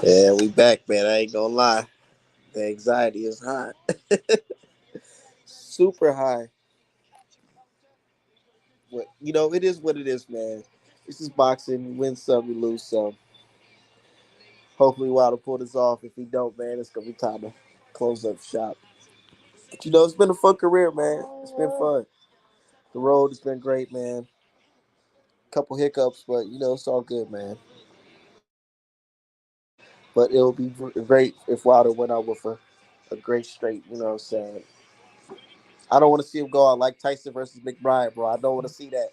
Yeah, we back, man. I ain't gonna lie. The anxiety is high. Super high. But, it is what it is, man. This is boxing. You win some, you lose some. Hopefully, Wilder pull this off. If he don't, man, it's gonna be time to close up shop. But, it's been a fun career, man. It's been fun. The road has been great, man. Couple hiccups, but, it's all good, man. But it'll be great if Wilder went out with a great straight, you know what I'm saying? I don't want to see him go out like Tyson versus McBride, bro. I don't want to see that.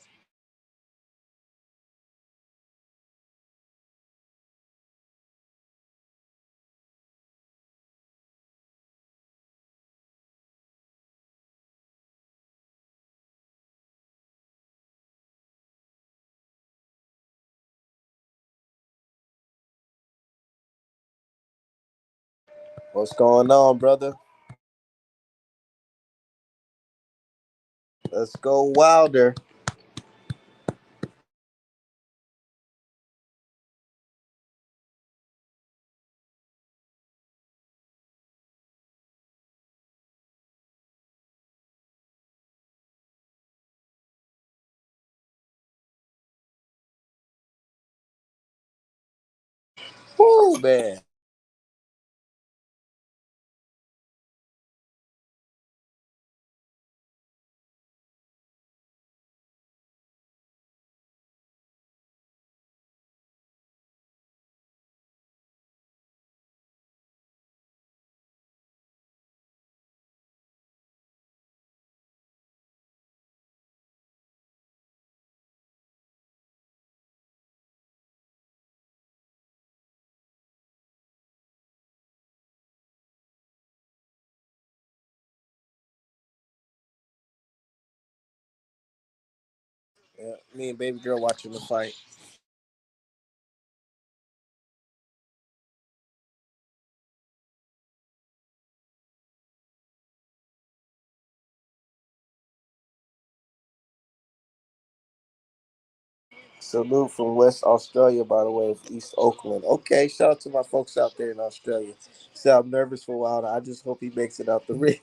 What's going on, brother? Let's go Wilder. Woo, man. Yeah, me and baby girl watching the fight. Salute from West Australia, by the way, East Oakland. Okay, shout out to my folks out there in Australia. So I'm nervous for Wilder. I just hope he makes it out the ring.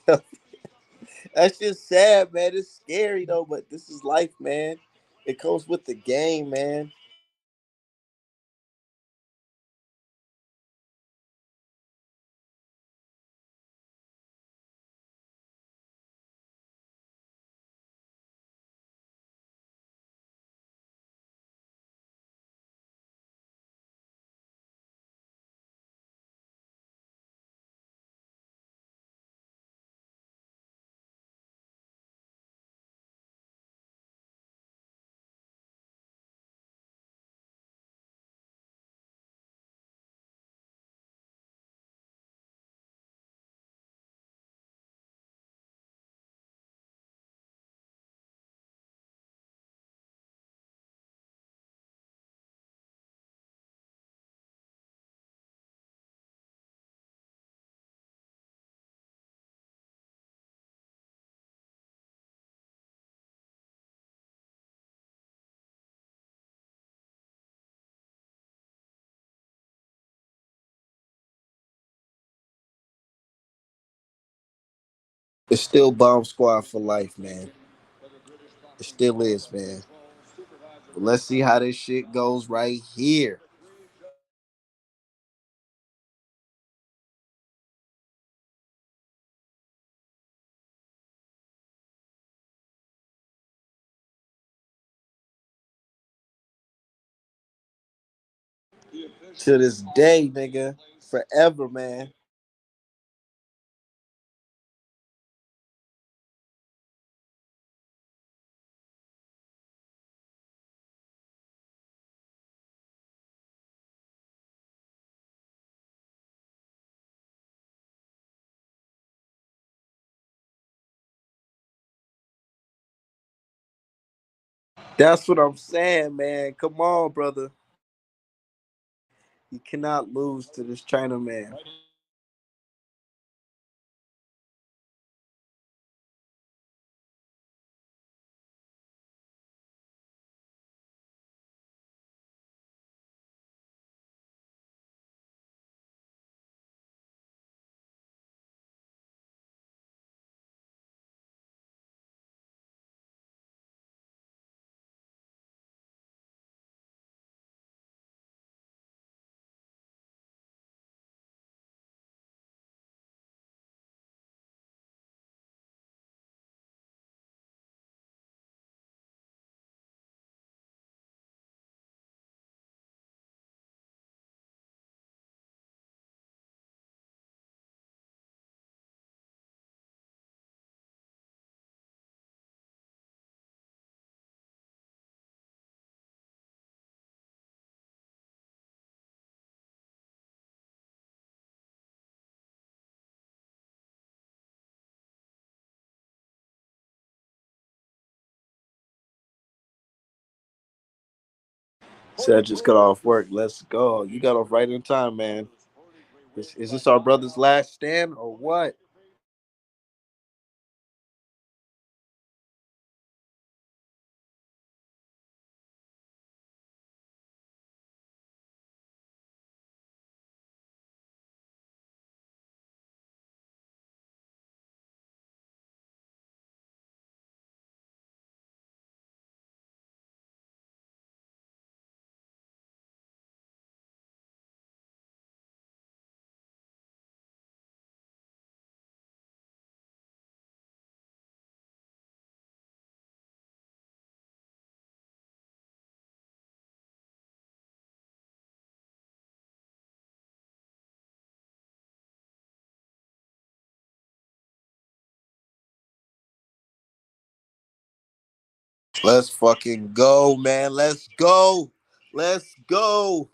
That's just sad, man. It's scary though, but this is life, man. It goes with the game, man. It's still bomb squad for life, man. It still is, man. But let's see how this shit goes right here. To this day, nigga. Forever, man. That's what I'm saying, man. Come on, brother. You cannot lose to this China man. Said just got off work. Let's go. You got off right in time, man. Is this our brother's last stand or what? Let's fucking go, man. Let's go. Let's go.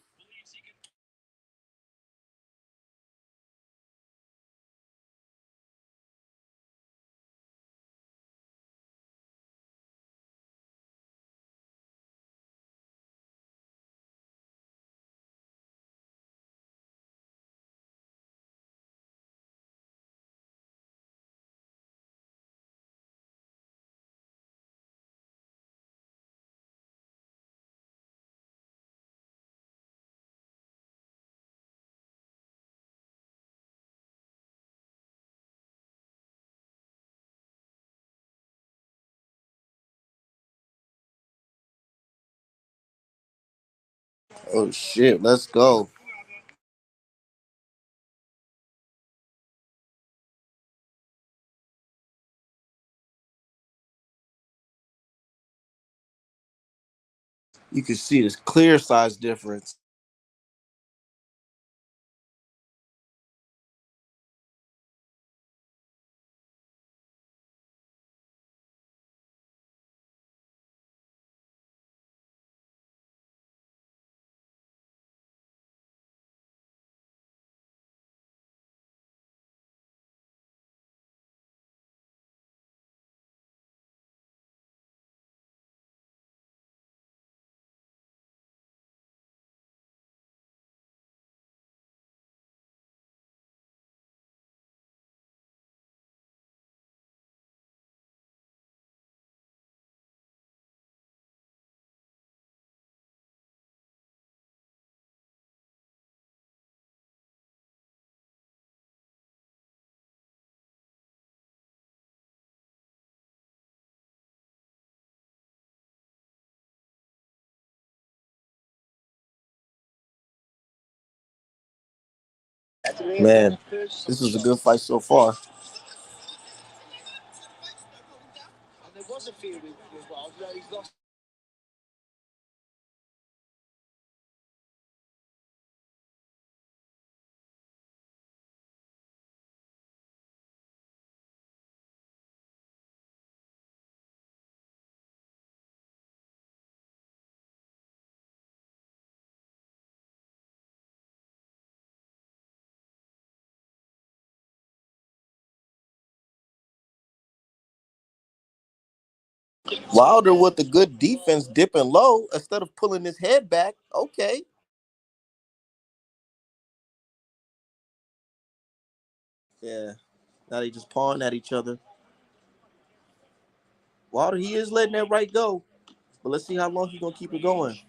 Oh shit. Let's go. You can see this clear size difference. Man, this was a good fight so far. Wilder with the good defense dipping low instead of pulling his head back. Okay. Yeah. Now they just pawing at each other. Wilder, he is letting that right go. But let's see how long he's gonna keep it going.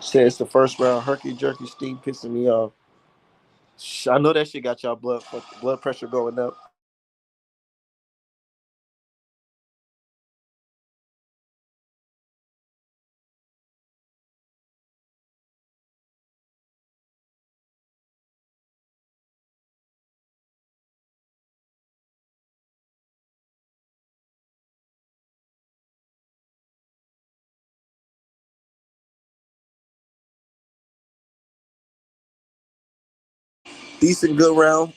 Say it's the first round. Herky jerky Steve pissing me off. I know that shit got y'all blood pressure going up. Decent good round.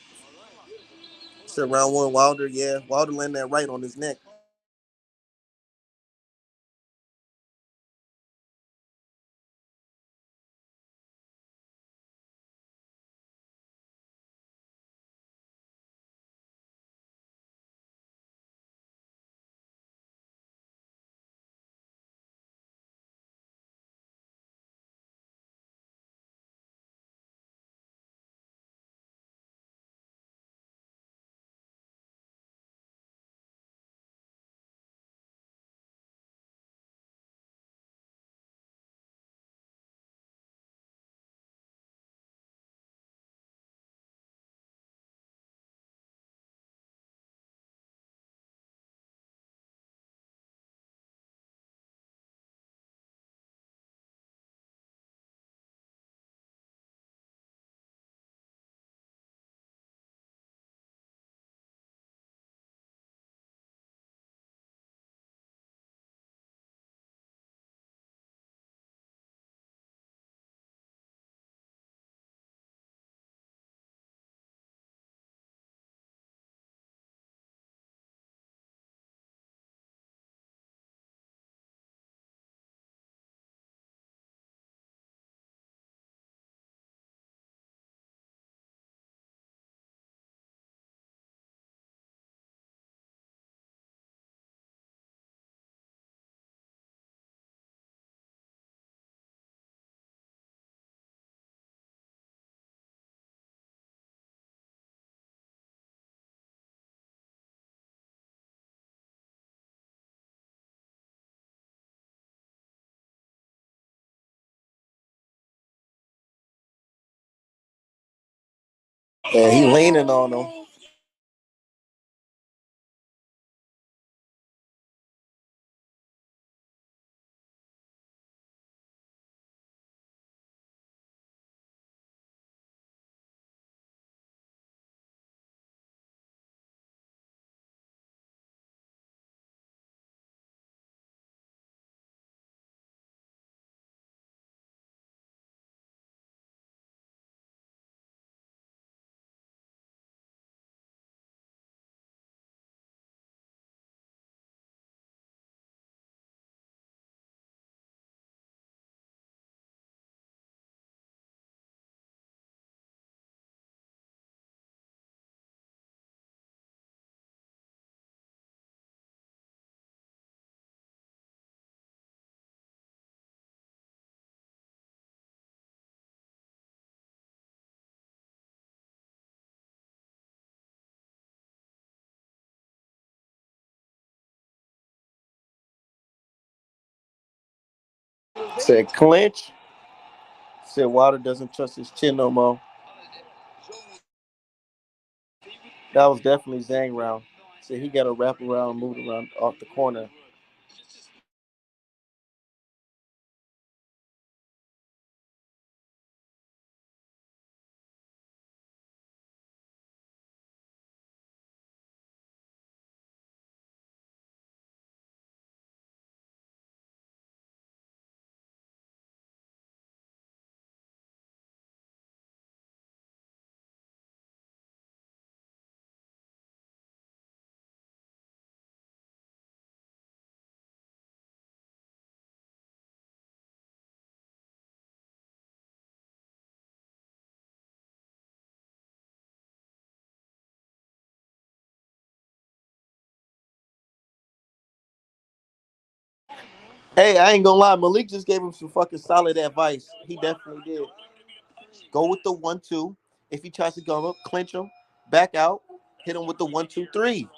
Said round one Wilder, yeah. Wilder landed that right on his neck. Yeah, he leaning on him. Said clinch. Said Wilder doesn't trust his chin no more. That was definitely Zhang round. Said he got to wrap around, move around off the corner. Hey, I ain't gonna lie. Malik just gave him some fucking solid advice. He definitely did. Go with the 1-2. If he tries to go up, clinch him, back out, hit him with the 1-2-3.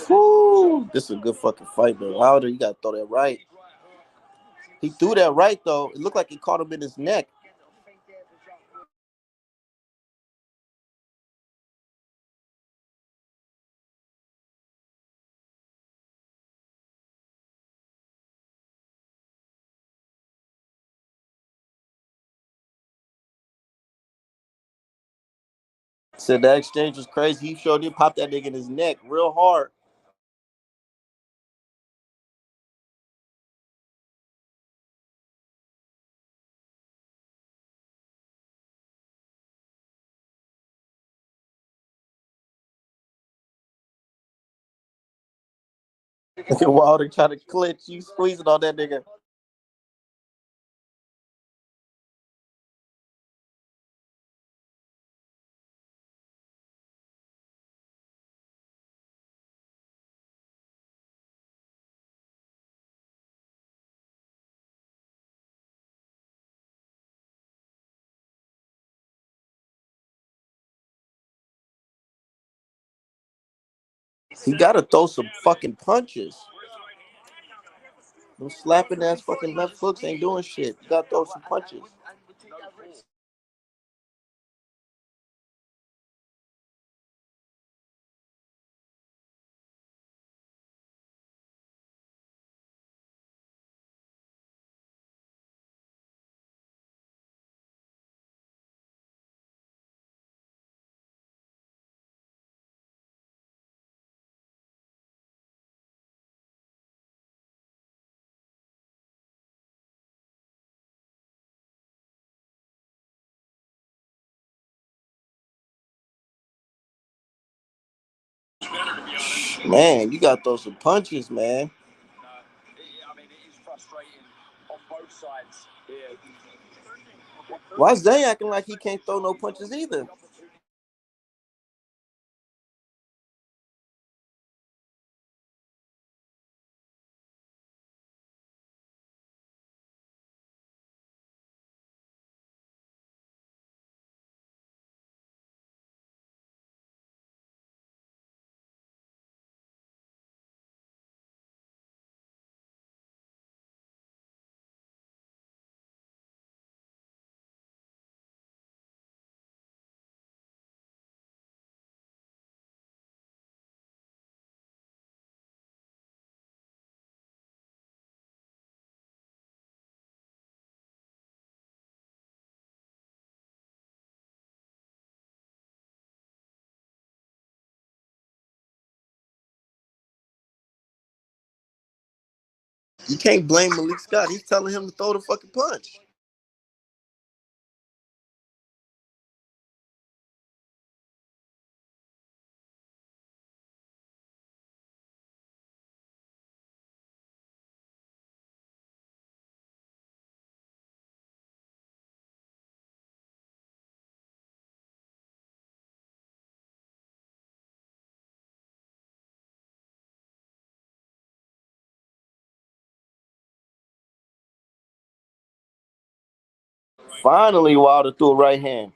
Whew. This is a good fucking fight, man. Wilder, you gotta throw that right. He threw that right though. It looked like he caught him in his neck. Said that exchange was crazy. He showed him pop that nigga in his neck real hard. Wilder trying to clinch, you squeezing on that nigga. He gotta throw some fucking punches. Those slapping ass fucking left hooks ain't doing shit. You gotta throw some punches. Man, you got to throw some punches, man. Why is Zay acting like he can't throw no punches either? You can't blame Malik Scott. He's telling him to throw the fucking punch. Finally, Wilder threw a right hand.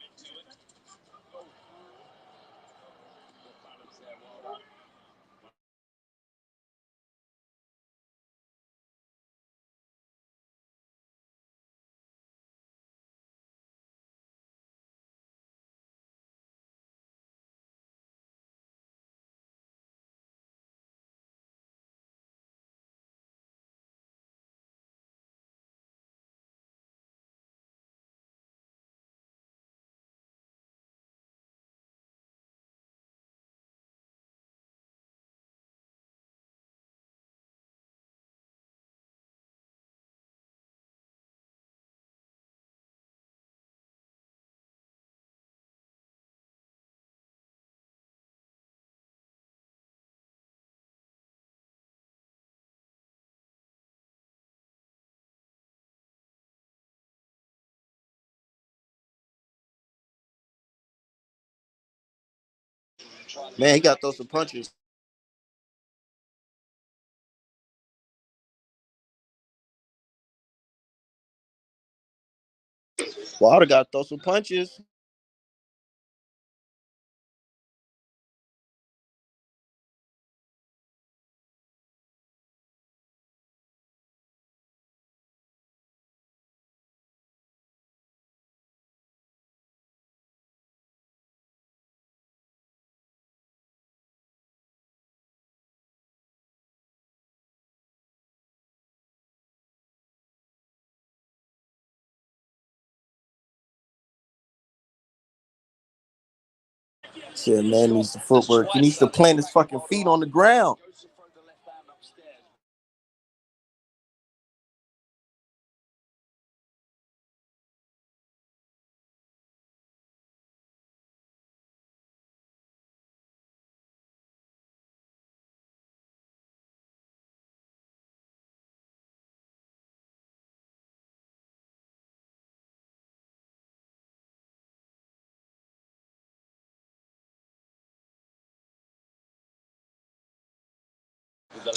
Man, he got to throw some punches. Wilder got to throw some punches. Shit, man needs the footwork. He needs to plant his fucking feet on the ground.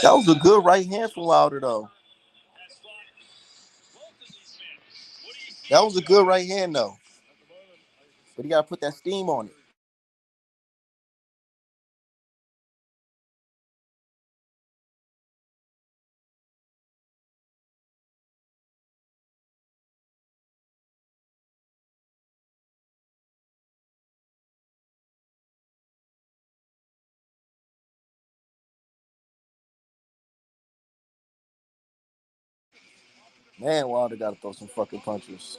That was a good right hand from Wilder, though. That was a good right hand, though. But he got to put that steam on it. Man, Wilder got to throw some fucking punches.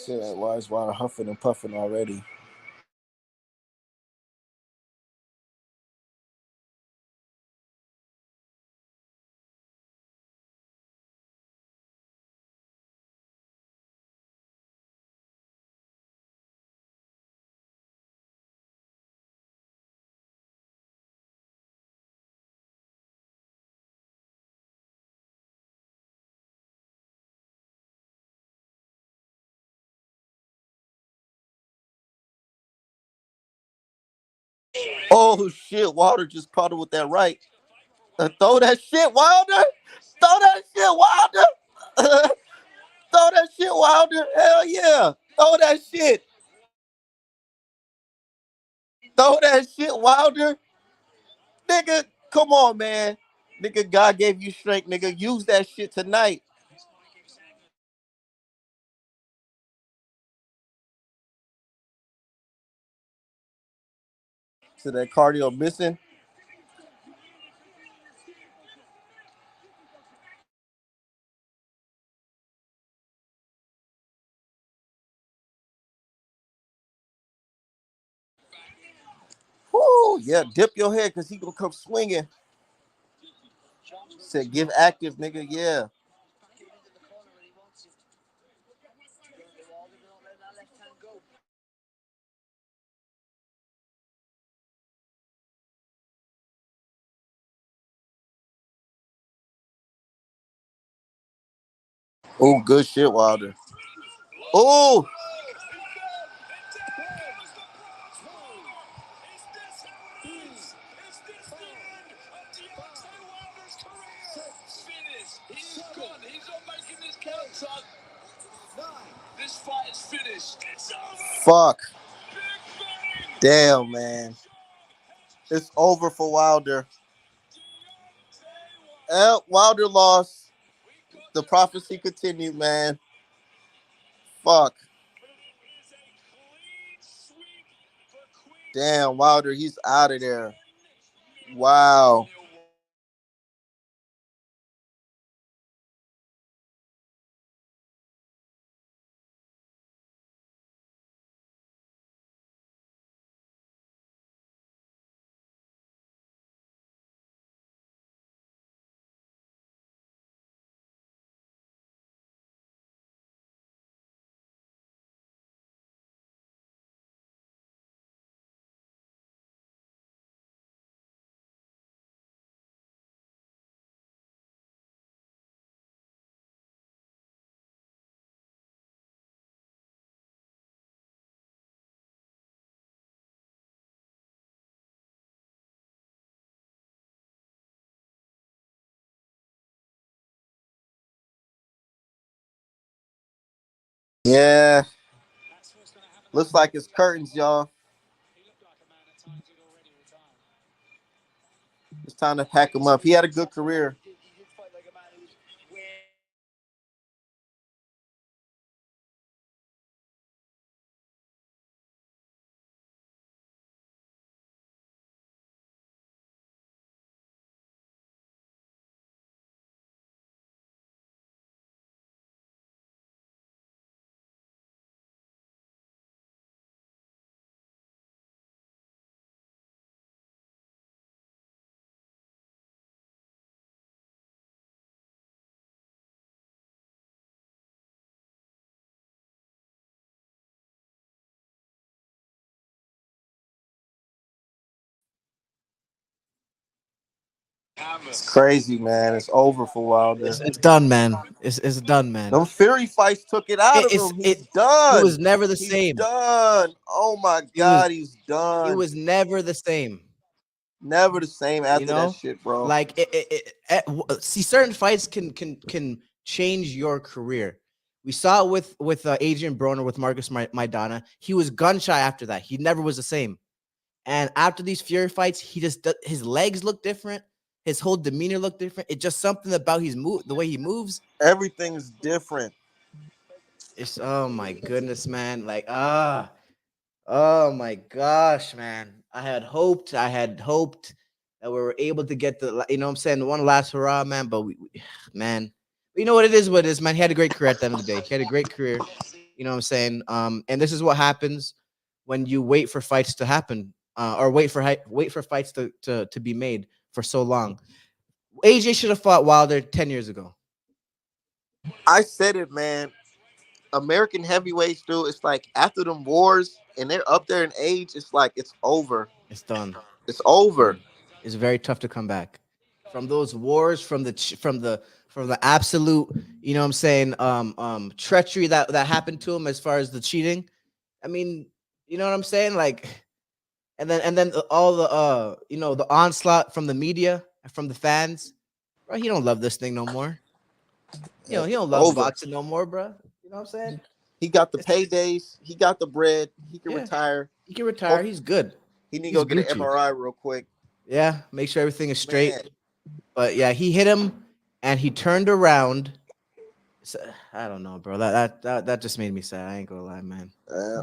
Shit, why is Wilder huffing and puffing already? Oh shit, Wilder just caught him with that right. Throw that shit, Wilder. Throw that shit, Wilder. Throw that shit, Wilder. Hell yeah. Throw that shit. Throw that shit, Wilder. Nigga, come on, man. Nigga, God gave you strength, nigga. Use that shit tonight. So that cardio missing. Whoo, yeah, dip your head because he gonna come swinging. Said give active, nigga, yeah. Oh, good shit, Wilder. Oh, fuck. Damn, man. It's over for Wilder. Wilder lost. The prophecy continued, man. Fuck. Damn, Wilder, he's out of there. Wow. Yeah. Looks like it's curtains, y'all. It's time to pack him up. He had a good career. It's crazy, man. It's over for Wilder. It's done, man. It's done, man. Them Fury fights took it out It, of it's him. He's it. He was done. never the He's same. done. Oh my He was God, he's he done. was never the same. Never the same You after that know, shit, bro. like see, certain fights can change your career. We saw it with Adrian Broner with Marcus Maidana. He was gun shy after that. He never was the same. And after these Fury fights, his legs look different. His whole demeanor looked different. It's just something about his move, the way he moves. Everything's different. It's oh my goodness, man. Like oh my gosh, man. I had hoped that we were able to get the, you know what I'm saying, one last hurrah, man. But man, you know what it is, man. He had a great career at the end of the day. He had a great career. You know what I'm saying? And this is what happens when you wait for fights to happen, or wait for fights to be made for so long. AJ should have fought Wilder 10 years ago. I said it, man. American heavyweights, dude. It's like after them wars and they're up there in age, it's like it's over. It's done. It's It's over. done. It's very tough to come back from those wars, from the absolute, you know what I'm saying, treachery that happened to him as far as the cheating. I mean, you know what I'm saying? Like and then all the the onslaught from the media and from the fans, bro. He don't love this thing no more. He don't love Over. boxing no more, bro. You know what I'm saying? He got the It's paydays. He got the bread. He can yeah. retire. He can retire. Hope He's good. he need to He's go get an Gucci. MRI real quick. Yeah, make sure everything is straight. Man, But yeah, he hit him and he turned around. So, I don't know, bro. That just made me sad. I ain't gonna lie, man. uh,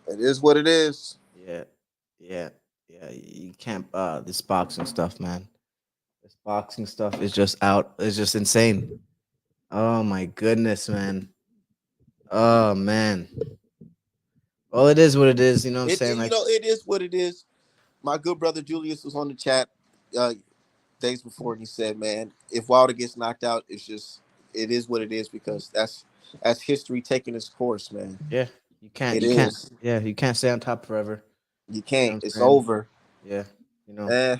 it is what it is. Yeah, yeah, yeah. You can't. This boxing stuff, man. This boxing stuff is just out. It's just insane. Oh my goodness, man. Oh man. Well, it is what it is. You know what I'm It saying? you Like, know it is what it is. My good brother Julius was on the chat uh, days before, and he said, "Man, if Wilder gets knocked out, it is what it is because that's history taking its course, man. yeah, you can't. It You can't. is. Yeah, you can't stay on top forever. You You know can't. what I'm It's saying? over. Yeah, you know. Eh,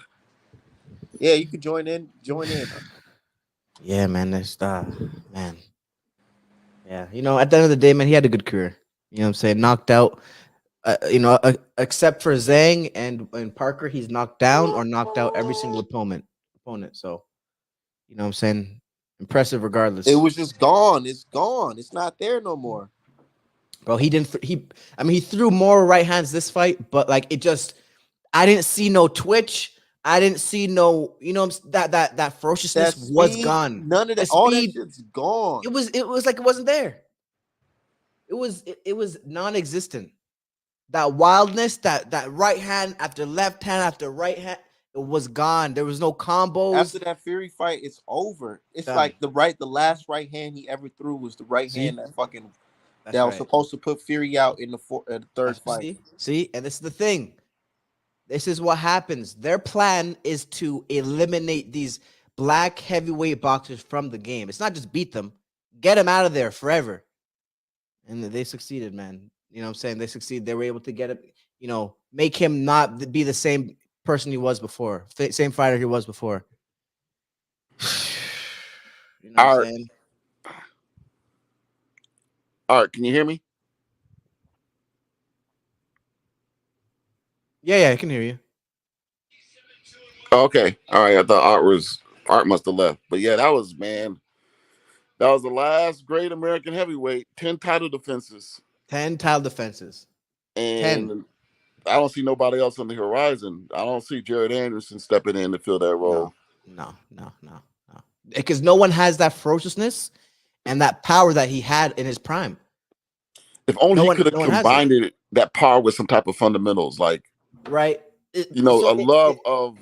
yeah, you could join in. Join in. Yeah, man. That's man. Yeah, at the end of the day, man, he had a good career. You know what I'm saying? Knocked out. Except for Zhang and Parker, he's knocked down or knocked out every single opponent. So, you know what I'm saying? Impressive It regardless. was just gone. It's gone. It's not there no more. Bro, he didn't he threw more right hands this fight, but like it just I didn't see no twitch. I didn't see no, that ferociousness That was speed, gone. none of The that. All that speed, shit's gone. it was like it wasn't there. It was non-existent. That wildness, that right hand after left hand after right hand, it was gone. There was no After combos. that Fury fight, it's over. It's Done. like the last right hand he ever threw was the right hand See, that that's was right. supposed to put Fury out in the third That's fight. see, and this is the thing. This is what happens. Their plan is to eliminate these black heavyweight boxers from the game. It's not just beat them, get them out of there forever. And they succeeded, man. You know what I'm saying? They succeeded. They were able to get him, make him not be the same person he was before, same fighter he was before. You know what I'm Art, saying? Art, can you hear me? Yeah, I can hear you. Okay, all right. I thought Art must have left, but yeah, that was the last great American heavyweight. 10 title defenses, 10 title defenses. 10. and I don't see nobody else on the horizon. I don't see Jared Anderson stepping in to fill that role. No. Because no one has that ferociousness and that power that he had in his prime. If only he could have No one has it. combined that power with some type of fundamentals, like Right. a love of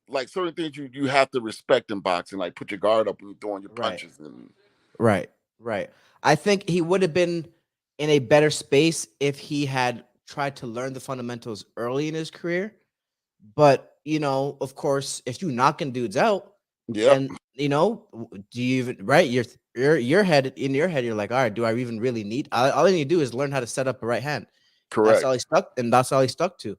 like certain things you have to respect in boxing, like put your guard up when you're throwing your punches. And Right. I think he would have been in a better space if he had tried to learn the fundamentals early in his career. But, of course, if you knocking dudes out, yeah, then, do you even, right? Your head, in your head, you're like, all right, do I even really need, all I need to do is learn how to set up a right hand. correct. That's all he stuck to.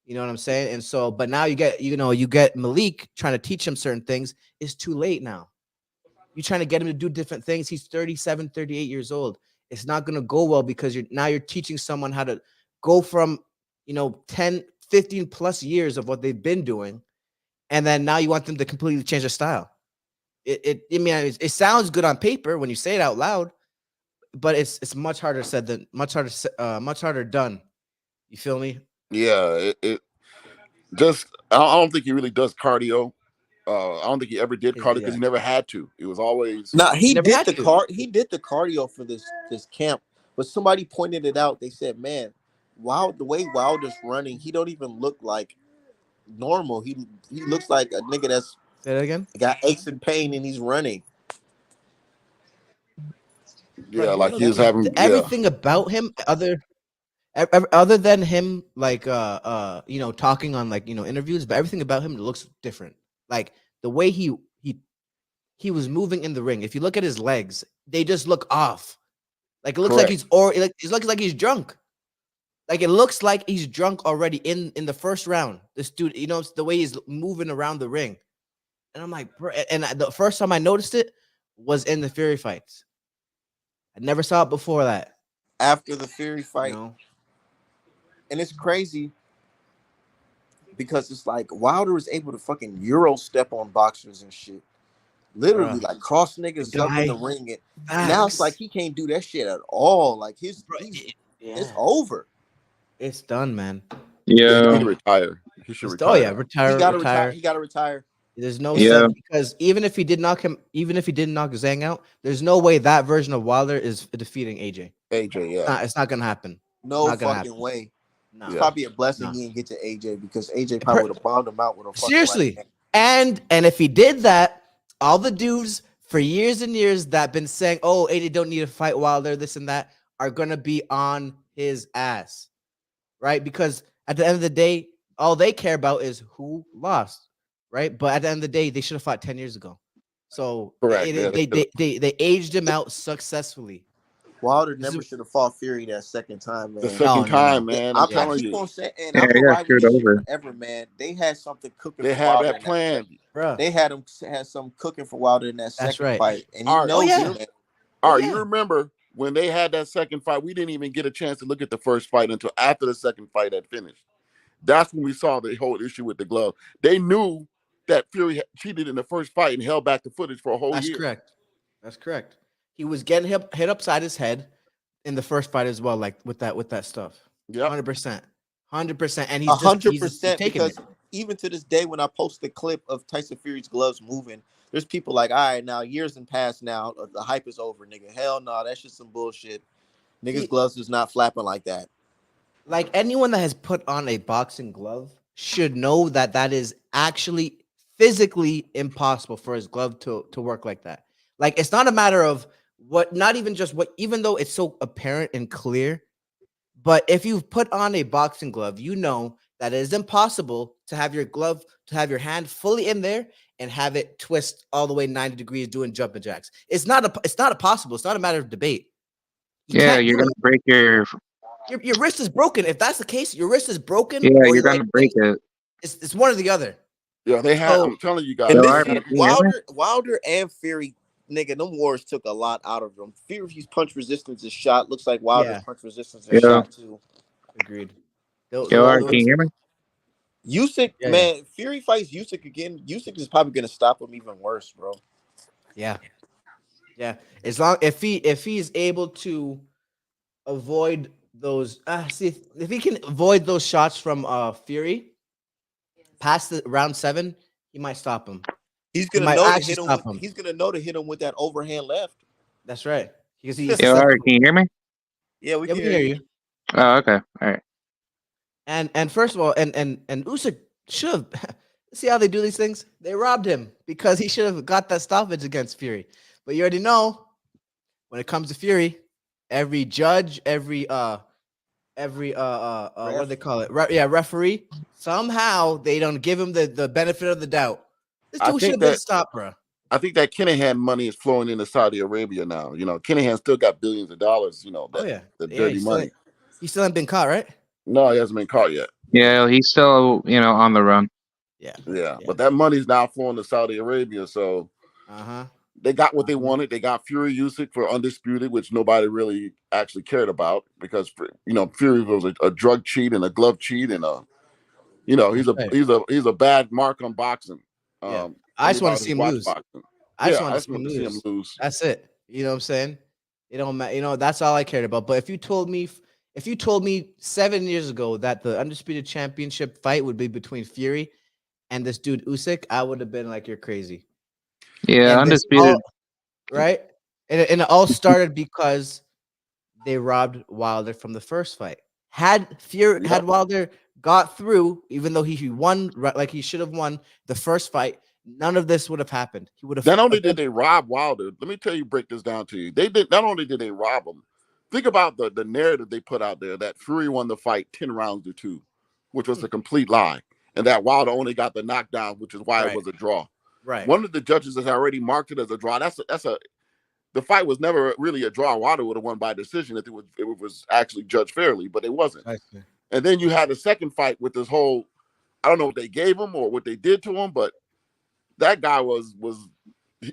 You know what I'm saying? And so, but now you get Malik trying to teach him certain things. It's too late now. You're trying to get him to do different things. He's 37, 38 years old. It's not going to go well because you're teaching someone how to go from, 10, 15 plus years of what they've been doing. And then now you want them to completely change their style. It sounds good on paper when you say it out loud, but it's much harder said than much harder done. You feel me? Yeah, it just I don't think he really does cardio. I don't think he ever did cardio because Yeah. he never had to. It was always Now He never had to. he did the cardio for this camp, but somebody pointed it out. They said, "Man, the way Wilder's running, he don't even look like normal. He looks like a nigga that's Say that again. got aches and pain and he's running." yeah, like he was having Everything about him other than him like talking on like interviews, but everything about him looks different. Like the way he was moving in the ring. If you look at his legs, they just look off. Like it looks like it looks like he's drunk. Like it looks like he's drunk already in the first round. This dude, the way he's moving around the ring. And I'm like, bro, and the first time I noticed it was in the Fury fights. I never saw it before that. After the Fury fight, You know? and it's crazy. because it's like Wilder is able to fucking Euro step on boxers and shit. Literally, Bruh. like cross The niggas up in the guy, ring, and now it's like facts. he can't do that shit at all. Like Bro, it's yeah, over. it's done, man. Yeah, It's he Yeah, need to done. retire. He should Oh yeah, retire. He retire, got to retire. retire. He got to retire. There's no And yeah, sense because even if he did knock him, even if he didn't knock Zhang out, there's no way that version of Wilder is defeating AJ. AJ, yeah, It's not gonna happen. It's no not gonna happen. fucking way. It's No, yeah. probably a blessing no. he didn't get to AJ because AJ probably would have bombed him out with a fucking right Seriously. hand. And if he did that, all the dudes for years and years that been saying, "Oh, AJ don't need to fight Wilder, this and that," are gonna be on his ass, right? Because at the end of the day, all they care about is who lost, right? But at the end of the day, they should have fought 10 years ago. So Correct. Yeah, they aged him out successfully. Wilder This never is should have fought Fury that second time, the man. second no. time, man. I'm I Yeah. telling keep you, on saying, and yeah. I've He been got riding screwed this shit over. forever, man. They had something cooking they for had Wilder that in that plan. second. Bruh. They had some cooking for Wilder in that second right. fight, and he All right, Oh knows yeah. it, man. all Oh, right. yeah. You remember when they had that second fight? We didn't even get a chance to look at the first fight until after the second fight had finished. That's when we saw the whole issue with the glove. They knew that Fury had cheated in the first fight and held back the footage for a whole That's year. correct. That's correct. He was getting hit upside his head in the first fight as well, like with that stuff. Yep. 100%. 100%. And he's 100% taking because it. even to this day, when I post the clip of Tyson Fury's gloves moving, there's people like, all right, now years and past now, the hype is over, nigga. Hell no, that's just some bullshit. Niggas' See, gloves is not flapping like that. like anyone that has put on a boxing glove should know that that is actually physically impossible for his glove to work like that. Like it's not a matter of what, not even just what, even though it's so apparent and clear. But if you've put on a boxing glove, you know that it is impossible to have your glove, to have your hand fully in there and have it twist all the way 90 degrees doing jumping jacks. It's not a possible. It's not a matter of debate. You Yeah, can't you're do gonna it. break your. Your wrist is broken. If that's the case, your wrist is broken Yeah, or you're your gonna break it. it's one or the other. Yeah, they had. So I'm telling you guys. And Yo, this They RP, had, can you hear me? Wilder and Fury, nigga, them wars took a lot out of them. Fury's punch resistance is shot. Looks like Wilder's yeah, punch resistance is Yeah. shot too. agreed. They'll- Yo, they'll- RP, can you hear me? Usyk, Yeah, man, Fury fights Usyk again. Usyk is probably gonna stop him even worse, bro. Yeah. As long if he's able to avoid those see if he can avoid those shots from Fury past the round 7, he might stop him. He's He gonna might know to actually hit him. stop him. He's gonna know to hit him with that overhand left. That's right. Because he's Yo, RP, susceptible. can you hear me? Yeah, we Yeah, can we hear you. Oh, okay. All right. And first of all, and Usyk should have see how they do these things. They robbed him because he should have got that stoppage against Fury. But you already know when it comes to Fury, every judge, every what do they call it? Referee. Somehow they don't give him the benefit of the doubt. This I dude should think have been that stopped, bro. I think that Kinahan money is flowing into Saudi Arabia now. You know, Kinahan still got billions of dollars. You know, Oh that yeah, the yeah. dirty money. He still ain't been caught, right? No, he hasn't been caught yet. Yeah, he's still, on the run. Yeah. Yeah, Yeah. but that money's now flowing to Saudi Arabia. So they got what they wanted. They got Fury Usyk for undisputed, which nobody really actually cared about because Fury was a drug cheat and a glove cheat and he's a bad mark on boxing. Yeah. I just want to see him lose. Boxing. I just Yeah, want to see him lose. That's it. You know what I'm saying? It don't matter. That's all I cared about. But if you told me 7 years ago that the undisputed championship fight would be between Fury and this dude Usyk, I would have been like, you're crazy. Yeah, And undisputed. right? And it all started because they robbed Wilder from the first fight. Had Wilder got through, even though he won like he should have won the first fight, none of this would have happened. He would have. Not only did they rob Wilder, let me tell you, break this down to you. They did. Not only did they rob him. Think about the narrative they put out there that Fury won the fight 10 rounds to 2, which was a complete lie, and that Wilder only got the knockdown, which is why it was a draw. Right. One of the judges has already marked it as a draw. The fight was never really a draw. Wilder would have won by decision if it was actually judged fairly, but it wasn't. And then you had the second fight with this whole, I don't know what they gave him or what they did to him, but that guy was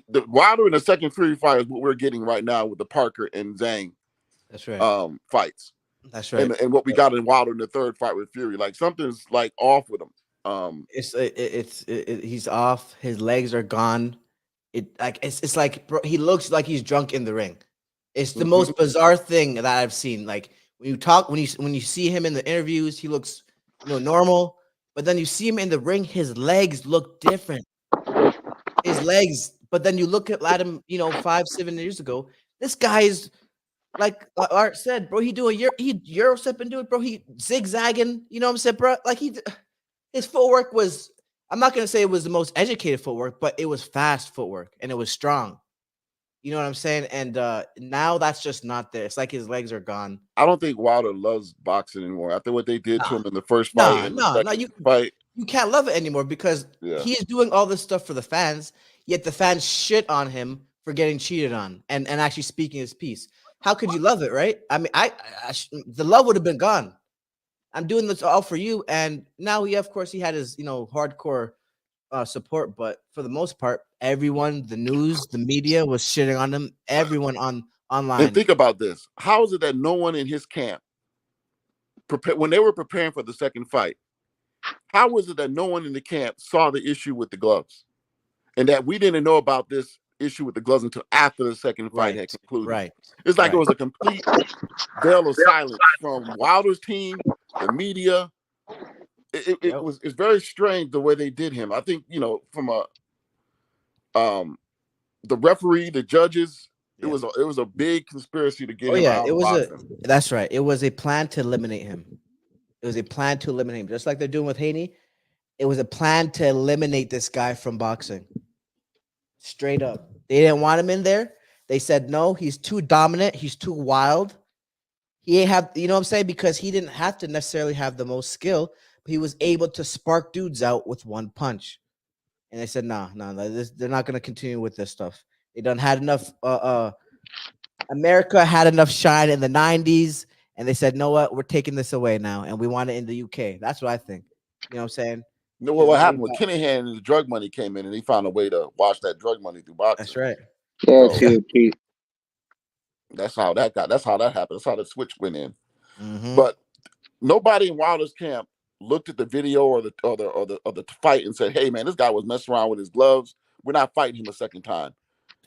the Wilder in the second Fury fight is what we're getting right now with the Parker and Zhang. That's right. Fights. That's right. And what we got in Wilder in the third fight with Fury, like something's like off with him. He's off. His legs are gone. It's like, bro, he looks like he's drunk in the ring. It's the most bizarre thing that I've seen. Like when you see him in the interviews, he looks normal, but then you see him in the ring, his legs look different. His legs, but then you look at him, 5-7 years ago. This guy is like Art said, bro. He Euro stepping, do it, bro. He zigzagging. You know what I'm saying, bro? Like his footwork was. I'm not gonna say it was the most educated footwork, but it was fast footwork and it was strong. You know what I'm saying? And now that's just not there. It's like his legs are gone. I don't think Wilder loves boxing anymore. After what they did to him in the first fight, you can't love it anymore because he is doing all this stuff for the fans. Yet the fans shit on him for getting cheated on and actually speaking his piece. How could you love it, right? I mean, the love would have been gone. I'm doing this all for you, and now of course, he had his hardcore support, but for the most part, everyone, the news, the media was shitting on him. Everyone online. And think about this: how is it that no one in his camp, when they were preparing for the second fight, how was it that no one in the camp saw the issue with the gloves, and that we didn't know about this issue with the gloves until after the second fight had concluded? Right. It's like it was a complete veil of silence from Wilder's team, the media. It's very strange the way they did him. I think from the referee, the judges, it was a big conspiracy to get him out. That's right. It was a plan to eliminate him. It was a plan to eliminate him, just like they're doing with Haney. It was a plan to eliminate this guy from boxing. Straight up, they didn't want him in there. They said no. He's too dominant. He's too wild. He ain't have, what I'm saying, because he didn't have to necessarily have the most skill. He was able to spark dudes out with one punch. And they said, no, they're not going to continue with this stuff. They done had enough. America had enough shine in the 90s. And they said, know what? We're taking this away now. And we want it in the UK. That's what I think. You know what I'm saying? You know what happened with Kinahan and the drug money came in and he found a way to wash that drug money through boxing. That's right. Yeah, That's how that happened. That's how the switch went in. Mm-hmm. But nobody in Wilder's camp looked at the video or the fight and said, "Hey man, this guy was messing around with his gloves. We're not fighting him a second time."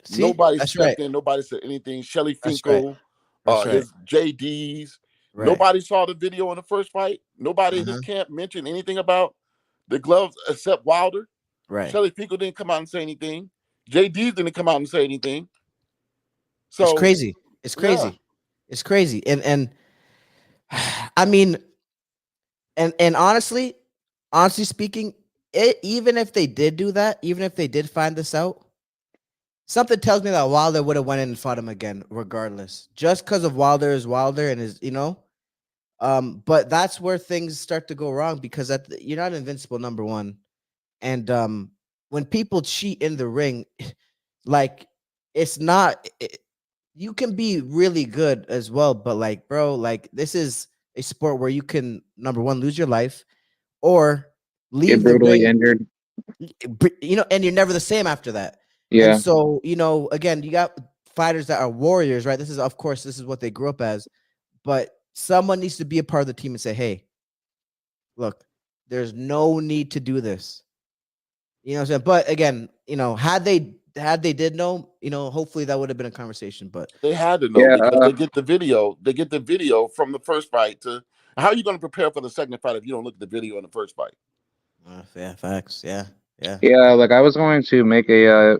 See? Nobody stepped in. Nobody said anything. Shelly Finkel, his JDs. Right. Nobody saw the video in the first fight. Nobody in his camp mentioned anything about the gloves except Wilder. Right. Shelly Finkel didn't come out and say anything. JDs didn't come out and say anything. So it's crazy. It's crazy. Yeah. It's crazy. And I mean, and honestly speaking, even if they did do that, even if they did find this out, something tells me that Wilder would have went in and fought him again, regardless. Just because of Wilder is Wilder and his, but that's where things start to go wrong because you're not invincible, number one. And when people cheat in the ring, like it's not. You can be really good as well, but like, bro, like this is a sport where you can, number one, lose your life or leave brutally injured. And you're never the same after that. Yeah. And so, again, you got fighters that are warriors, right? This is what they grew up as, but someone needs to be a part of the team and say, hey, look, there's no need to do this. You know what I'm saying? But again, had they did know, hopefully that would have been a conversation, but they had to know because they get the video. They get the video from the first fight how are you going to prepare for the second fight if you don't look at the video in the first fight? Yeah, facts. Yeah. Like I was going to make a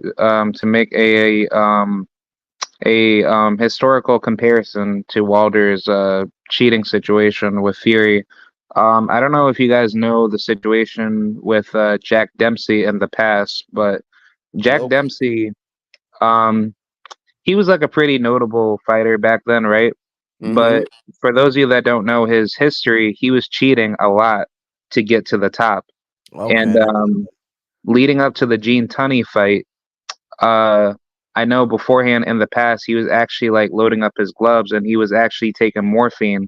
historical comparison to Wilder's cheating situation with Fury. I don't know if you guys know the situation with Jack Dempsey in the past, but Jack Dempsey, he was like a pretty notable fighter back then, right? Mm-hmm. But for those of you that don't know his history, he was cheating a lot to get to the top. Okay. And leading up to the Gene Tunney fight, I know beforehand in the past, he was actually like loading up his gloves and he was actually taking morphine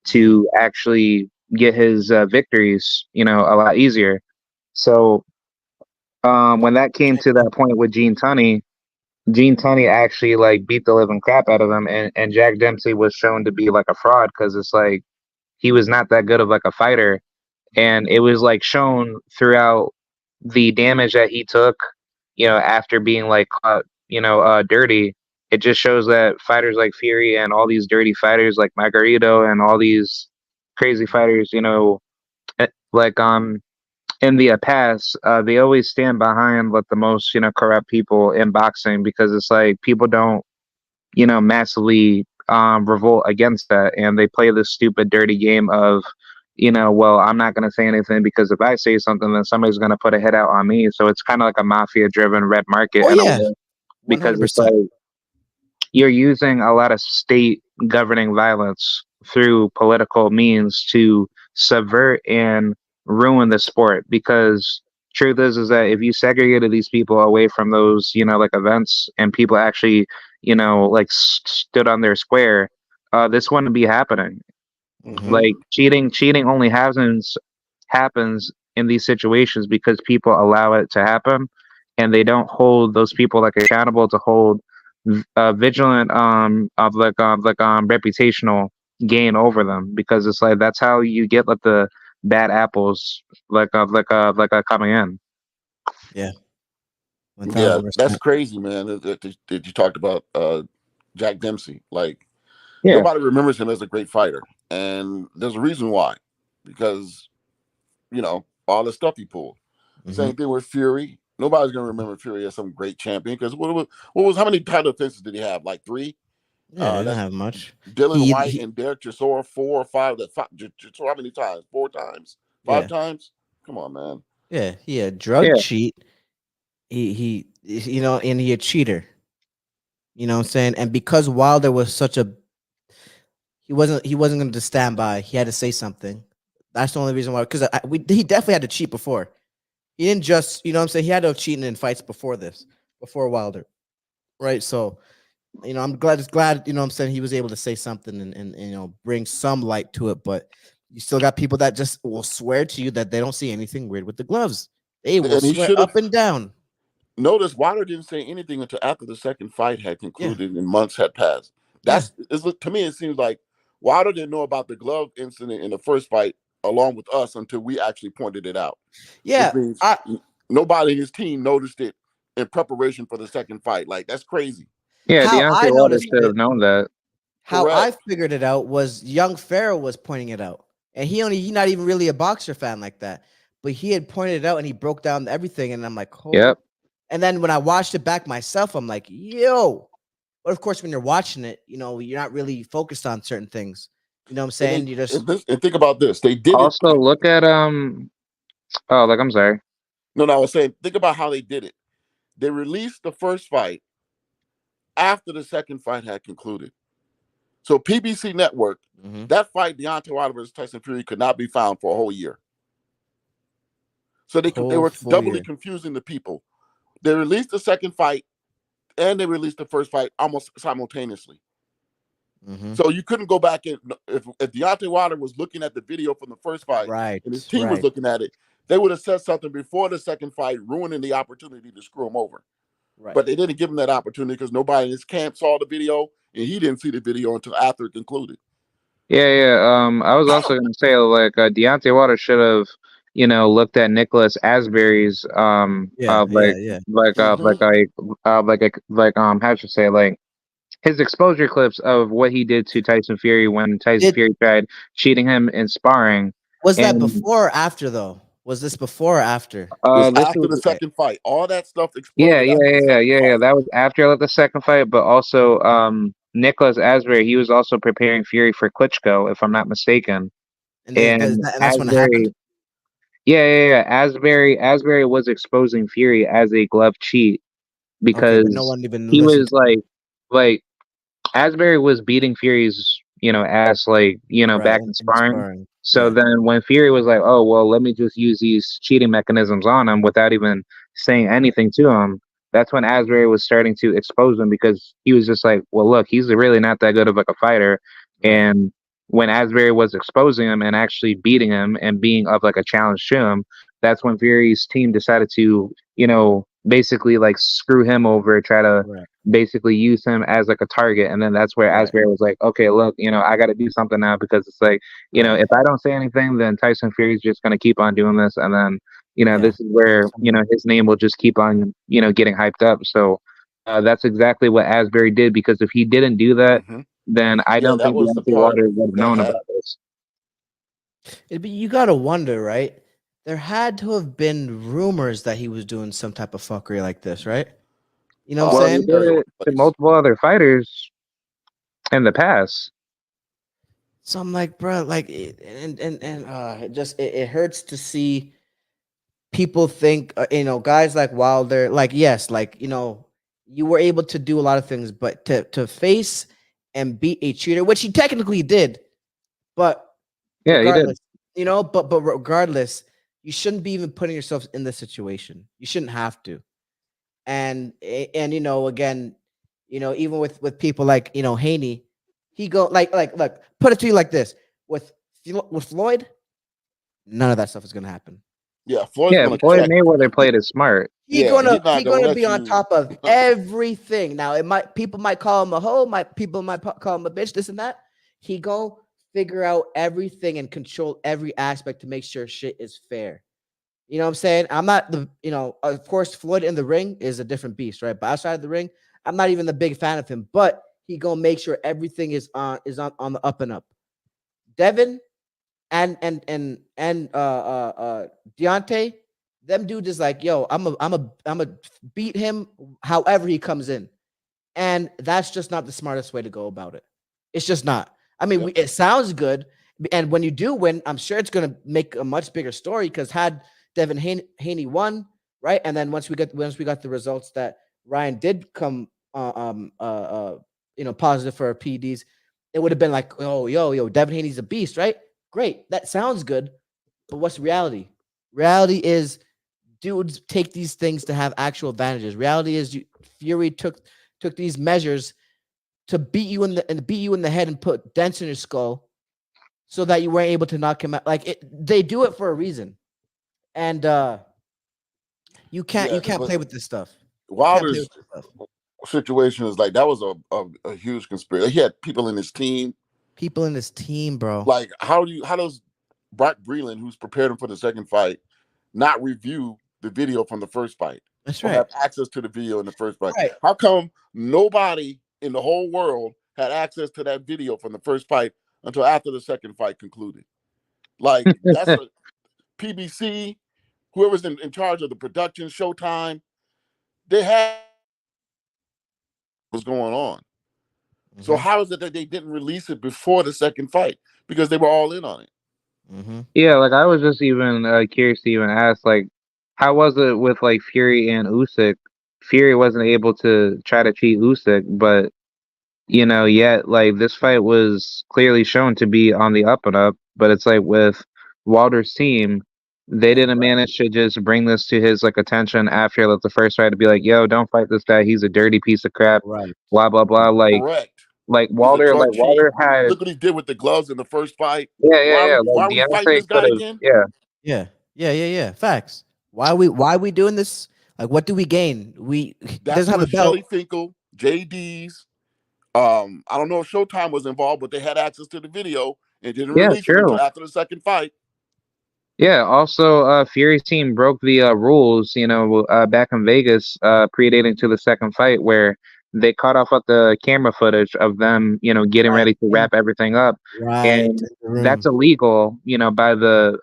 to actually get his victories, a lot easier. So when that came to that point with Gene Tunney actually like beat the living crap out of him, and Jack Dempsey was shown to be like a fraud because it's like he was not that good of like a fighter, and it was like shown throughout the damage that he took, after being like caught, dirty. It just shows that fighters like Fury and all these dirty fighters like Margarito and all these crazy fighters, like in the past, they always stand behind like the most corrupt people in boxing, because it's like people don't massively revolt against that, and they play this stupid dirty game of well, I'm not going to say anything, because if I say something, then somebody's going to put a hit out on me. So it's kind of like a mafia driven red market Oh in a yeah, way, because it's 100%. like you're using a lot of state governing violence through political means to subvert and ruin the sport. Because truth is that if you segregated these people away from those like events, and people actually like stood on their square, this wouldn't be happening. Mhm. Like cheating only happens in these situations because people allow it to happen, and they don't hold those people like accountable to hold vigilant of reputational gain over them, because it's like that's how you get like the bad apples coming in. Yeah, Yeah, that's 1000%. crazy, man. That you talked about Jack Dempsey. Like, Yeah. nobody remembers him as a great fighter, and there's a reason why. Because all the stuff he pulled. Same thing with Fury. Nobody's gonna remember Fury as some great champion, because what was how many title defenses did he have? Like 3. Yeah, he didn't That's have much. Dylan He, White he and Derek Chisora, 4 or 5. Chisora, how many times? 4 times? 5 yeah, times? Come on, man. yeah, he a drug Yeah. cheat. He and he a cheater. You know what I'm saying? And because Wilder was such a he wasn't going to stand by. He had to say something. That's the only reason why. Because he definitely had to cheat before. He didn't just what I'm saying. He had to have cheated in fights before this, before Wilder, right? So I'm glad. What I'm saying, he was able to say something and bring some light to it. But you still got people that just will swear to you that they don't see anything weird with the gloves. They will And he swear should have up and down. noticed Wilder didn't say anything until after the second fight had Yeah, concluded and months had passed. yeah, To me, it seems like Wilder didn't know about the glove incident in the first fight along with us until we actually pointed it out. Which yeah. means I nobody in his team noticed it in preparation for the second fight. Like, that's crazy. Yeah, how Deontay I Wilder noticed should it. have known that. How I Correct. figured it out was young Pharaoh was pointing it out. And he not even really a boxer fan like that. But he had pointed it out and he broke down everything. And I'm like, oh. Yep. And then when I watched it back myself, I'm like, yo. But of course, when you're watching it, you're not really focused on certain things. You know what I'm saying? You just And think about this. They did it. Also, look at Oh, like I'm sorry. No, I was saying, think about how they did it. They released the first fight after the second fight had concluded. So PBC Network, that fight, Deontay Wilder versus Tyson Fury, could not be found for a whole year. So they were doubly confusing the people. They released the second fight and they released the first fight almost simultaneously. So you couldn't go back and if Deontay Wilder was looking at the video from the first fight, right, and his team was looking at it, they would have said something before the second fight, ruining the opportunity to screw him over. Right. But they didn't give him that opportunity because nobody in his camp saw the video, and he didn't see the video until after it concluded. Yeah. I was also gonna say like Deontay Wilder should have, looked at Nicholas Asbury's how should I say, like his exposure clips of what he did to Tyson Fury when Tyson Fury tried cheating him in sparring. Was that before or after though? Was this before or after? This after the second fight. All that stuff exploded. Yeah. That was after the second fight, but also Nicholas Asbury, he was also preparing Fury for Klitschko, if I'm not mistaken. And that's when it happened. Yeah. Asbury was exposing Fury as a glove cheat because no one even he was like Asbury was beating Fury's ass back in sparring. So then when Fury was like, oh well, let me just use these cheating mechanisms on him without even saying anything to him, that's when Asbury was starting to expose him, because he was just like, well look, he's really not that good of like a fighter. And when Asbury was exposing him and actually beating him and being of like a challenge to him, that's when Fury's team decided to basically like screw him over, try to Right. basically use him as like a target. And then that's where Right. Asbury was like, okay, look, I got to do something now, because it's like, Right. if I don't say anything, then Tyson Fury's just going to keep on doing this. And then, Yeah. this is where, his name will just keep on, getting hyped up. So that's exactly what Asbury did, because if he didn't do that, then I don't that think was the Deontay part Wilder would have that known had about this. But you gotta wonder, right? There had to have been rumors that he was doing some type of fuckery like this, right? You know what I'm Well, he saying? did very it to multiple other fighters in the past. So I'm like, bro, like, it hurts to see people think, guys like Wilder, like, yes, like, you were able to do a lot of things, but to face and beat a cheater, which he technically did, but Yeah, he did. regardless, but regardless, you shouldn't be even putting yourself in this situation. You shouldn't have to. And again, even with people like Haney, he go like look, put it to you like this: with Floyd, none of that stuff is gonna happen. Yeah, Floyd's Yeah, gonna Floyd check. Mayweather played it smart. He Yeah, he's not he gonna gonna let be on you- top of everything. Now people might call him a hoe, people might call him a bitch, this and that. He go figure out everything and control every aspect to make sure shit is fair. You know what I'm saying? I'm not of course, Floyd in the ring is a different beast, right? But outside of the ring, I'm not even the big fan of him, but he gonna make sure everything is on the up and up. Devin and Deontay, them dudes is like, yo, I'm a beat him however he comes in. And that's just not the smartest way to go about it. It's just not. I mean, it sounds good. And when you do win, I'm sure it's going to make a much bigger story, because had Devin Haney won, right? And then once we got the results that Ryan did come positive for PEDs, it would have been like, oh, yo, Devin Haney's a beast, right? Great. That sounds good. But what's reality? Reality is dudes take these things to have actual advantages. Reality is Fury took these measures to beat you in the head and put dents in your skull, so that you weren't able to knock him out. Like they do it for a reason, and you can't play with this stuff. Wilder's situation is like, that was a huge conspiracy. He had people in his team. Bro. Like, how does Brock Breland, who's prepared him for the second fight, not review the video from the first fight? That's or right. have access to the video in the first fight. Right. How come nobody in the whole world had access to that video from the first fight until after the second fight concluded? Like, that's a PBC, whoever's in charge of the production, Showtime, they had what's going on. So how is it that they didn't release it before the second fight? Because they were all in on it. Yeah, like I was just even curious to even ask, like, how was it with like Fury and Usyk? Fury wasn't able to try to cheat Usyk, but yet like this fight was clearly shown to be on the up and up. But it's like with Wilder's team, they didn't manage to just bring this to his like attention after like the first fight to be like, yo, don't fight this guy. He's a dirty piece of crap. Right. Blah blah blah. Like, correct. Like Wilder had. Look what he did with the gloves in the first fight. Yeah. Why are we fighting this guy again? Yeah. Facts. Why are we doing this? Like, what do we gain? That's doesn't have a belt. Shelly Finkel, JD's. I don't know if Showtime was involved, but they had access to the video and didn't release it until after the second fight. Yeah. Also, Fury's team broke the rules. Back in Vegas, predating to the second fight, where they cut off at the camera footage of them, getting ready to wrap everything up. Right. And that's illegal, by the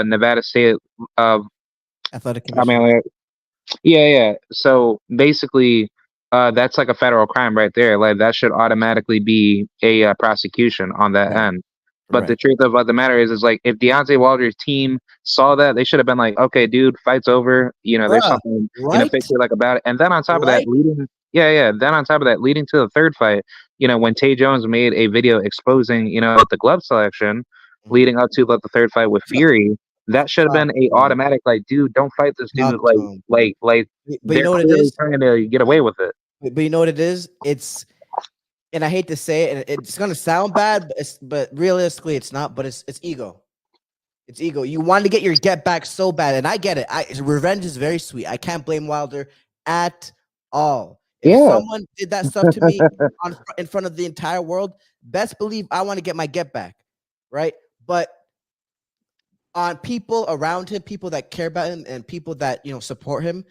Nevada State Athletic Commission. Yeah. So basically, that's like a federal crime right there. Like that should automatically be a prosecution on that end. But the truth of the matter is like if Deontay Wilder's team saw that, they should have been like, okay, dude, fight's over. There's something fishy like about it. And then on top of that, then on top of that, leading to the third fight, when Tay Jones made a video exposing, the glove selection, leading up to the third fight with Fury, that should have been a automatic like, dude, don't fight this dude. Like but you know what it is? Trying to get away with it. But you know what it is? And I hate to say it, and it's gonna sound bad, but realistically, it's not. But it's ego. It's ego. You want to get your get back so bad, and I get it. Revenge is very sweet. I can't blame Wilder at all. If Yeah. someone did that stuff to me in front of the entire world, best believe I want to get my get back, right? But on people around him, people that care about him, and people that support him,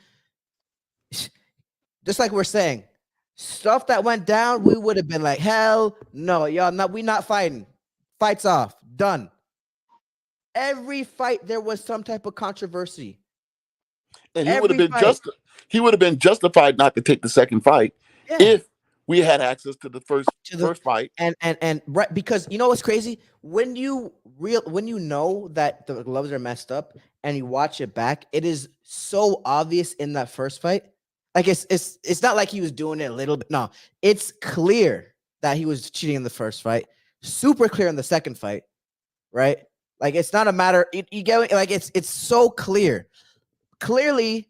just like we're saying, stuff that went down, we would have been like, hell no, y'all not. We not fighting. Fights off. Done. Every fight there was some type of controversy, and he would have been justified not to take the second fight if we had access to the first fight. And right, because you know what's crazy, when you know that the gloves are messed up and you watch it back, it is so obvious in that first fight. Like it's not like he was doing it a little bit. No, it's clear that he was cheating in the first fight. Super clear in the second fight, right? Like it's not a matter. You get like it's so clear. Clearly,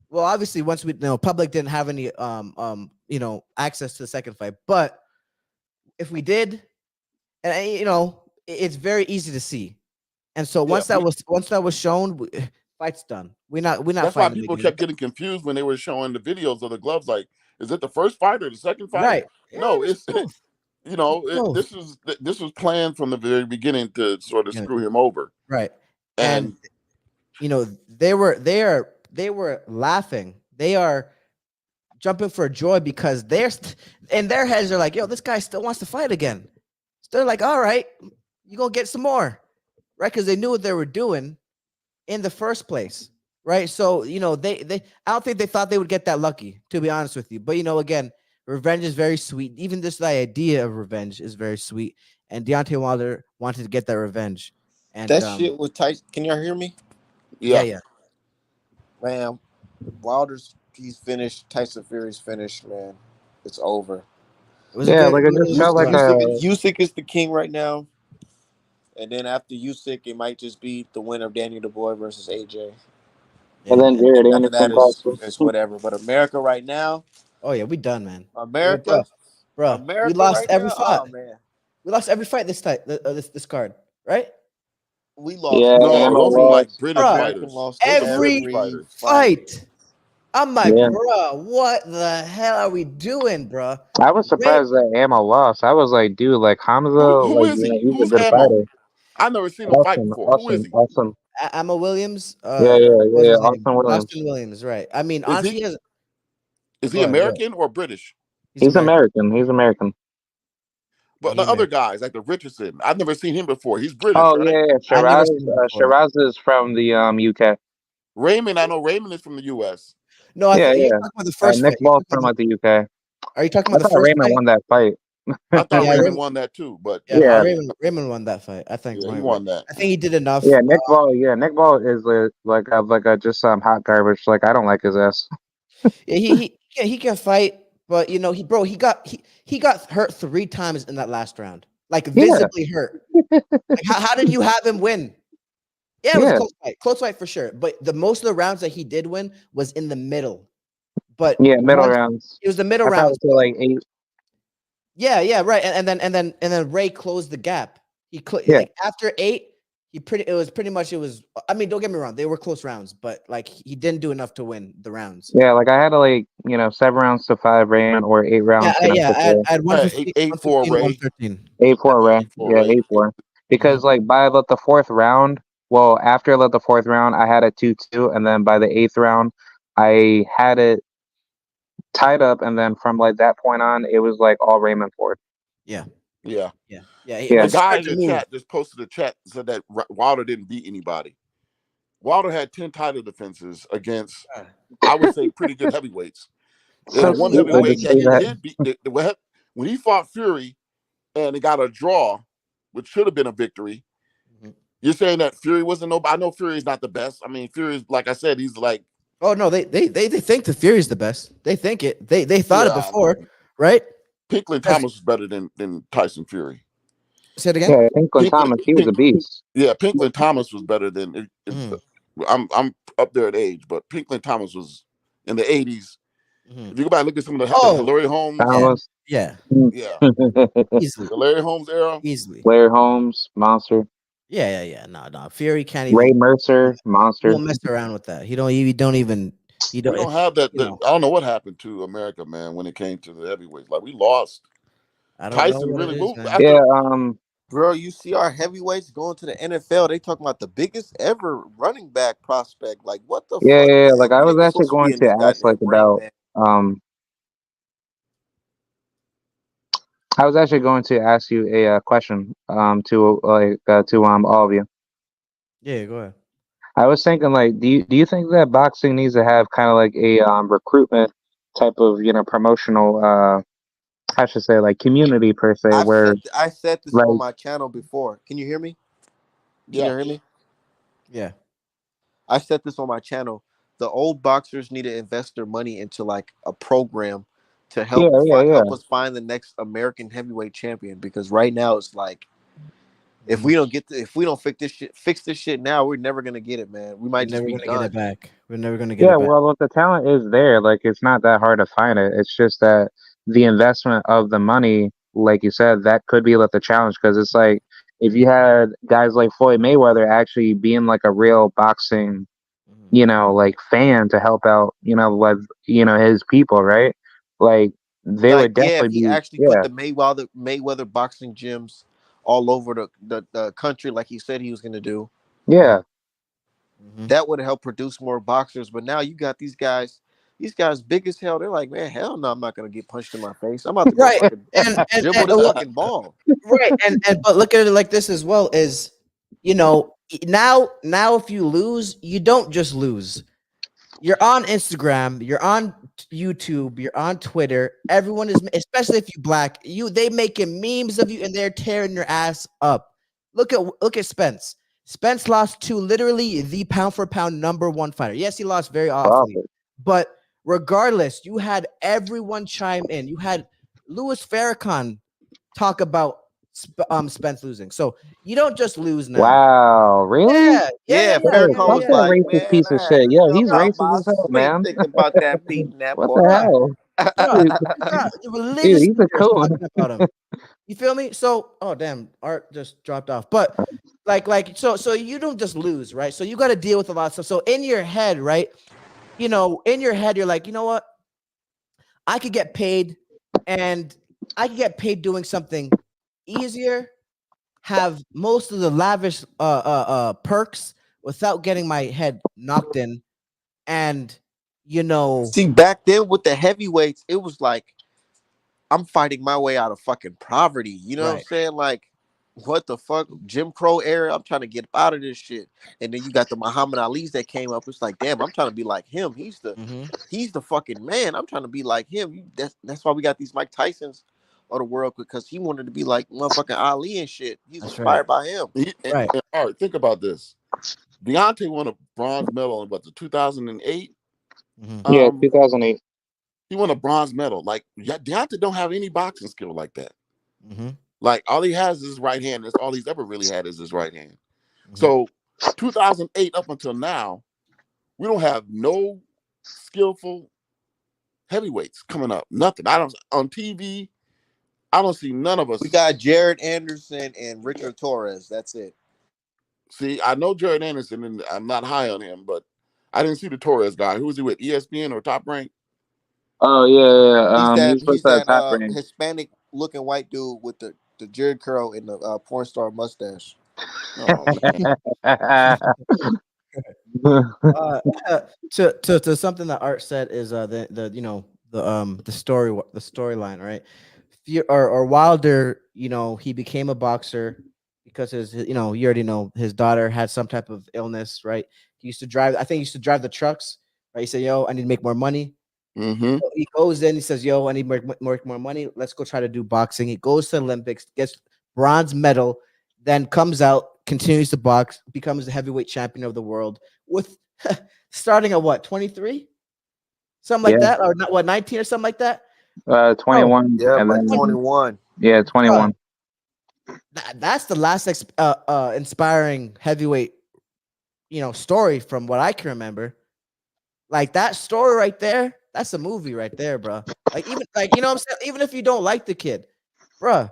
well, obviously, once public didn't have any access to the second fight, but if we did, and it's very easy to see. And so once that was shown, fight's done. We're not. That's why people kept getting confused when they were showing the videos of the gloves. Like, is it the first fight or the second fight? Right. No, it's this was planned from the very beginning to sort of screw him over. Right. And they were laughing. They are jumping for joy because they're in their heads are like, yo, this guy still wants to fight again. So they're like, all right, you gonna get some more, right? Because they knew what they were doing in the first place, right? So they I don't think they thought they would get that lucky, to be honest with you. But again, revenge is very sweet. Even just the idea of revenge is very sweet. And Deontay Wilder wanted to get that revenge. And that shit was tight. Can y'all hear me? Yeah. Man, he's finished. Tyson Fury's finished, man. It's over. It just felt like Usyk is the king right now. And then after Usyk, it might just be the winner of Daniel Dubois versus AJ. And then Jared after that is whatever. But America right now. Oh yeah, we done, man. America, we lost every fight. Oh, man. We lost every fight this this card, right? We lost. Yeah, those are like British fighters. Lost every fight. I'm like, bro, what the hell are we doing, bro? I was surprised that Ammo lost. I was like, dude, like Hamza, who is he? He's Who's a good Ammo? fighter. I've never seen him fight before. Who is he? Awesome. Ammo Williams. Yeah. Austin Williams, right? I mean, honestly, is he American or British? He's American. He's American. But the other guys, like the Richardson, I've never seen him before. He's British. Oh, right? yeah. Shiraz is from the UK. Raymond, I know Raymond is from the US. No, you're talking about the first Nick Ball's from like the UK. Are you talking about the first Raymond won that fight. I thought Raymond won that too, but Raymond won that fight. I think he won that. I think he did enough. Yeah, Nick Ball. Yeah, Nick Ball is like just hot garbage. Like I don't like his ass. Yeah, he can fight, but he got hurt 3 times in that last round, like visibly hurt. Like, how did you have him win? Yeah, it was a close fight for sure. But the most of the rounds that he did win was in the middle. But middle rounds. It was the middle rounds. Like 8. Yeah, right. And then Ray closed the gap. Like after 8, I mean, don't get me wrong, they were close rounds, but like he didn't do enough to win the rounds. Yeah, like I had to 7 rounds to 5 Raymond or 8 rounds. I had 8-4 Ray. 8-4 Ray. Yeah, 8-4. Because like by the 4th round, after the 4th round, I had a 2-2, and then by the 8th round, I had it tied up, and then from like that point on, it was like all Raymond Ford. Yeah. The guy in the chat just posted a chat said that Wilder didn't beat anybody. Wilder had 10 title defenses against, I would say, pretty good heavyweights. There's one heavyweight that he did beat. When he fought Fury and he got a draw, which should have been a victory. You're saying that Fury wasn't nobody. I know Fury is not the best. I mean, Fury is, like I said, he's like. Oh no, they think the Fury's the best. They think it. They thought it before, right? Pinklin Thomas was better than Tyson Fury. Say it again. Yeah, Pinklin Thomas, he was a beast. Yeah, Pinklin Thomas was better than. I'm up there at age, but Pinklin Thomas was in the 80s. If you go back and look at some of the Larry Holmes. Yeah. Easily. The Larry Holmes era. Easily. Larry Holmes, monster. Yeah. No. Fury can't Ray even. Mercer, He monster. don't mess around with that. He don't. He don't even. He We don't. don't have that. You know. I don't know what happened to America, man, when it came to the heavyweights. Like we lost. I don't know Tyson what it really is, moved man. after. Yeah, Bro, you see our heavyweights going to the NFL. They talking about the biggest ever running back prospect. Like, what the yeah, fuck, yeah. man? Like You I was niggas actually supposed to be going in to this ask goddamn like ring, about man. I was actually going to ask you a question to all of you. Yeah, go ahead. I was thinking like do you think that boxing needs to have kind of like a recruitment type of promotional I should say like community per se where I said this like on my channel before. Can you hear me? Can you Yeah, hear me? Yeah. I said this on my channel. The old boxers need to invest their money into like a program to yeah yeah yeah help us find the next American heavyweight champion. Because right now it's like Mhm. if we don't fix this shit now, we're never gonna get it, man. We We're might just never be gonna get it done. back. We're never gonna get yeah it back. well if the talent is there like it's not that hard to find it. It's just that the investment of the money like you said that could be like the challenge because it's like if you had guys like Floyd Mayweather actually being like a real boxing Mhm. like fan to help out, with his people, right? Like they Like, would yeah, if definitely he be, actually put yeah, the Mayweather boxing gyms all over the country like he said he was gonna do, yeah. Mhm. that would help produce more boxers. But now you got these guys big as hell. They're like, man, hell no, I'm not gonna get punched in my face. I'm about to go Right. fucking And dribble this fucking ball. right. And but look at it like this as well is now if you lose, you don't just lose. You're on Instagram, you're on YouTube, you're on Twitter. Everyone is, especially if you black, they making memes of you and they're tearing your ass up. Look at Spence. Spence lost to literally the pound for pound number one fighter. Yes, he lost very awfully, Profit. but regardless, you had everyone chime in. You had Louis Farrakhan talk about Spence losing. So you don't just lose now. Wow, really? Yeah, Yo, Farrakhan fuck was that like, racist man, piece of I had shit. to Yo, jump he's out racist my as hell, sleep man. thinking about that beating that What the boy. Bruh, hell? bruh, Dude, you dude, he's religiously a was coon. talking about him. You feel me? So, oh damn, Art just dropped off. But so you don't just lose, right? So you got to deal with a lot of stuff. So in your head, right? In your head, you're like, you know what? I could get paid, and I could get paid doing something easier, have most of the lavish perks without getting my head knocked in, and you know, See, back then with the heavyweights, it was like I'm fighting my way out of fucking poverty. You know what I'm right? saying? Like, what the fuck? Jim Crow era. I'm trying to get out of this shit. And then you got the Muhammad Ali's that came up. It's like, damn, I'm trying to be like him. Mm-hmm. He's the fucking man. I'm trying to be like him. That's why we got these Mike Tysons of the world because he wanted to be like motherfucking Ali and shit. He's That's right. inspired by him. Right. all right, think about this. Deontay won a bronze medal in what the 2008. Mm-hmm. Yeah, Um, 2008. he won a bronze medal. Like Deontay don't have any boxing skill like that. Mm-hmm. Like all he has is his right hand. That's all he's ever really had is his right hand. Mm-hmm. So 2008 up until now, we don't have no skillful heavyweights coming up. Nothing. I don't on TV. I don't see none of We us. got Jared Anderson and Richard Torres. That's it. See, I know Jared Anderson, and I'm not high on him, but I didn't see the Torres guy. Who was he with? ESPN or Top Rank? Oh yeah, yeah. He's with He's that Top Rank. Hispanic looking white dude with the Jared curl and the porn star mustache. Oh man, Uh, to something that Art said is the storyline, right? Or Wilder, he became a boxer because you already know his daughter had some type of illness, right? He used to drive. I think he used to drive the trucks, right? He said, "Yo, I need to make more money." mm-hmm. So he goes in. He says, "Yo, I need more money. Let's go try to do boxing." He goes to the Olympics, gets bronze medal, then comes out, continues to box, becomes the heavyweight champion of the world with starting at what 23, something like Yeah, that, or not what 19 or something like that. Bro, 21, Yeah, and like then 21. yeah, bruh, 21. that's the last inspiring heavyweight story from what I can remember. Like that story right there, that's a movie right there, bro. Like even what I'm saying, even if you don't like the kid, bruh,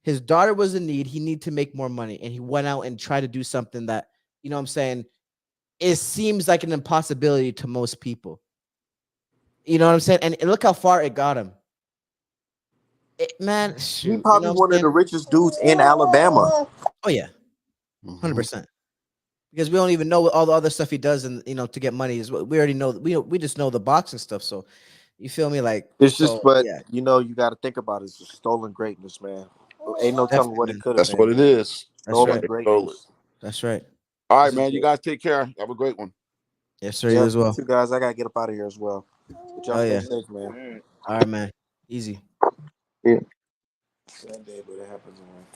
his daughter was in need. He needed to make more money, and he went out and tried to do something that, you know what I'm saying, it seems like an impossibility to most people. You know what I'm saying? And look how far it got him. Man, shoot, He probably one of the richest dudes in Alabama. Oh yeah, 100%. Because we don't even know all the other stuff he does, and to get money is what we already know. We just know the boxing stuff. So you feel me? Like It's just, so, but yeah, you got to think about it. It's just stolen greatness, man. Ain't no telling what it could have That's been. what it is. That's Stolen right. greatness. That's right. All right, man. You guys take care. Have a great one. Yes, sir. You as well. You guys, I gotta get up out of here as well. But y'all stay safe, man. All right, man. Easy. Yeah. Sad day, but it happens, man.